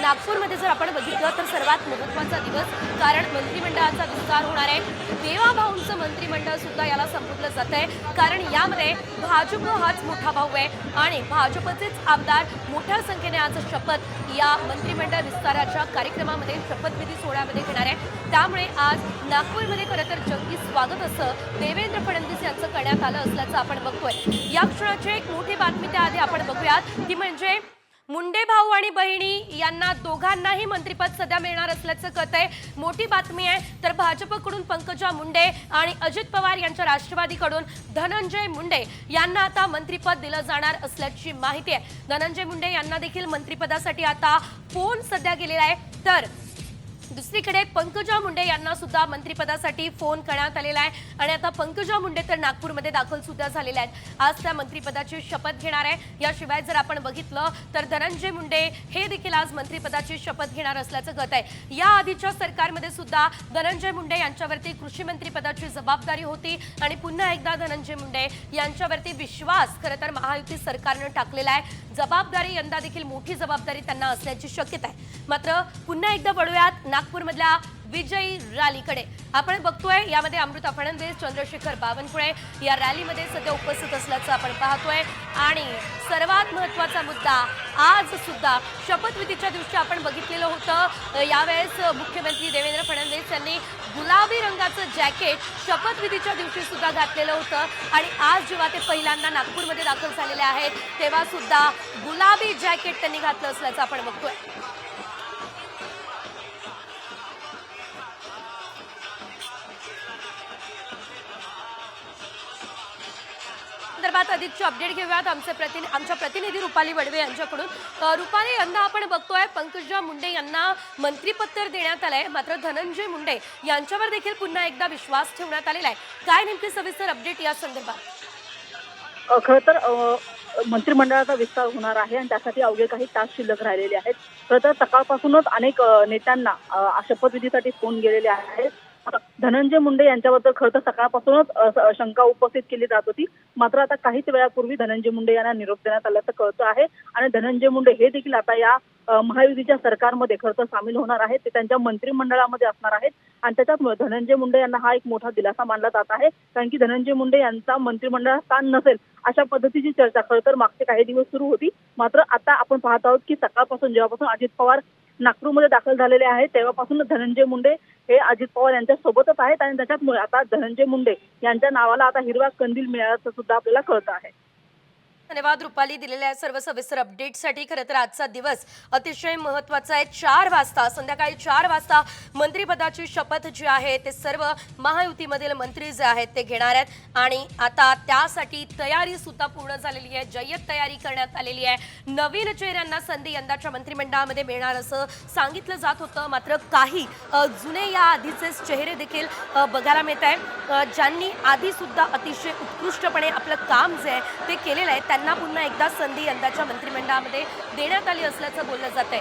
नागपूरमध्ये जर आपण बघितलं तर सर्वात महत्त्वाचा दिवस, कारण मंत्रिमंडळाचा विस्तार होणार आहे। देवाभाऊंचं मंत्रिमंडळ सुद्धा याला संबोधलं जात आहे, कारण यामध्ये भाजप हाच मोठा भाऊ आहे आणि भाजपचेच आमदार मोठ्या संख्येने आज शपथ या मंत्रिमंडळ विस्ताराच्या कार्यक्रमामध्ये शपथविधी सोहळ्यामध्ये घेणार आहे। त्यामुळे आज नागपूरमध्ये खरं तर जंगी स्वागत असं देवेंद्र फडणवीस यांचं करण्यात आलं असल्याचं आपण बघतोय। या क्षणाची एक मोठी बातमी त्याआधी आपण बघूयात, ती म्हणजे मुंडे भाऊ आणि बहिणी यांना दोघांनाही मंत्रिपद सध्या मिळणार असल्याचं कळतंय। मोठी बातमी आहे। तर भाजपकडून पंकजा मुंडे आणि अजित पवार यांच्या राष्ट्रवादीकडून धनंजय मुंडे यांना आता मंत्रिपद दिलं जाणार असल्याची माहिती आहे। धनंजय मुंडे यांना देखील मंत्रिपदासाठी आता फोन सध्या गेलेला आहे। तर दुसरीकडे पंकजा मुंडे यांना सुद्धा मंत्रिपदासाठी फोन करण्यात आलेला आहे आणि आता पंकजा मुंडे तर नागपूरमध्ये दाखल सुद्धा झालेल्या आहेत। आज त्या मंत्रिपदाची शपथ घेणार आहे। याशिवाय जर आपण बघितलं तर धनंजय मुंडे हे देखील आज मंत्रिपदाची शपथ घेणार असल्याचं कळत आहे। या आधीच्या सरकारमध्ये सुद्धा धनंजय मुंडे यांच्यावरती कृषी मंत्रिपदाची जबाबदारी होती आणि पुन्हा एकदा धनंजय मुंडे यांच्यावरती विश्वास खरं तर महायुती सरकारनं टाकलेला आहे। जबाबदारी यंदा देखील मोठी जबाबदारी त्यांना असण्याची शक्यता आहे। मात्र पुन्हा एकदा वळूयात नागपूरमधल्या विजयी रॅलीकडे। आपण बघतोय यामध्ये अमृता फडणवीस, चंद्रशेखर बावनकुळे या रॅलीमध्ये सध्या उपस्थित असल्याचं आपण पाहतोय आणि सर्वात महत्त्वाचा मुद्दा आज सुद्धा शपथविधीच्या दिवशी आपण बघितलेलं होतं। यावेळेस मुख्यमंत्री देवेंद्र फडणवीस यांनी गुलाबी रंगाचं जॅकेट शपथविधीच्या दिवशी सुद्धा घातलेलं होतं आणि आज जेव्हा ते पहिल्यांदा नागपूरमध्ये दाखल झालेले आहेत तेव्हा सुद्धा गुलाबी जॅकेट त्यांनी घातलं असल्याचं आपण बघतोय। संदर्भात अधिकची अपडेट घेऊयात आमच्या प्रतिनिधी रुपाली वडवे यांच्याकडून। रुपाली, यंदा आपण बघतोय पंकजा मुंडे यांना मंत्रिपद देण्यात आलंय, मात्र धनंजय मुंडे यांच्यावर देखील पुन्हा एकदा विश्वास ठेवण्यात आलेला आहे। काय नेमकी सविस्तर अपडेट या संदर्भात? खरं तर मंत्रिमंडळाचा विस्तार होणार आहे आणि त्यासाठी अवघे काही तास शिल्लक राहिलेले आहेत। खरं तर सकाळपासूनच अनेक नेत्यांना शपथविधीसाठी फोन गेलेले आहेत। धनंजय मुंडे यांच्याबद्दल खरं तर सकाळपासूनच शंका उपस्थित केली जात होती, मात्र आता काहीच वेळापूर्वी धनंजय मुंडे यांना निरोप देण्यात आल्याचं कळतं आहे आणि धनंजय मुंडे हे देखील आता या महायुतीच्या सरकारमध्ये खरं तर सामील होणार आहेत। ते त्यांच्या मंत्रिमंडळामध्ये असणार आहेत आणि त्याच्यामुळे धनंजय मुंडे यांना हा एक मोठा दिलासा मानला जात आहे, कारण की धनंजय मुंडे यांचा मंत्रिमंडळात स्थान नसेल अशा पद्धतीची चर्चा खरं तर मागचे काही दिवस सुरू होती। मात्र आता आपण पाहत आहोत की सकाळपासून जेव्हापासून अजित पवार नागपूरमध्ये दाखल झालेले आहेत तेव्हापासून धनंजय मुंडे हे अजित पवार यांच्या सोबतच आहेत आणि त्याच्यामुळे आता धनंजय मुंडे यांच्या नावाला आता हिरवा कंदील मिळाल्याचं सुद्धा आपल्याला कळतं आहे। धन्यवाद रुपाली दिलेल्या सर्व सविस्तर अपडेटसाठी। खरं तर आजचा दिवस अतिशय महत्त्वाचा आहे। 4 वाजता संध्याकाळी 4 वाजता मंत्रिपदाची शपथ जी आहे ते सर्व महायुतीमधील मंत्री जे आहेत ते घेणार आहेत आणि आता त्यासाठी तयारी सुद्धा पूर्ण झालेली आहे। जय्यत तयारी करण्यात आलेली आहे। नवीन चेहऱ्यांना संधी यंदाच्या मंत्रिमंडळामध्ये मिळणार असं सांगितलं जात होतं, मात्र काही जुने या आधीचे चेहरे देखील बघायला मिळत आहे, ज्यांनी आधी सुद्धा अतिशय उत्कृष्टपणे आपलं काम जे आहे ते केलेलं आहे। त्यांना पुन्हा एकदा संधी यंदाच्या मंत्रिमंडळामध्ये देण्यात आली असल्याचं बोललं जात आहे।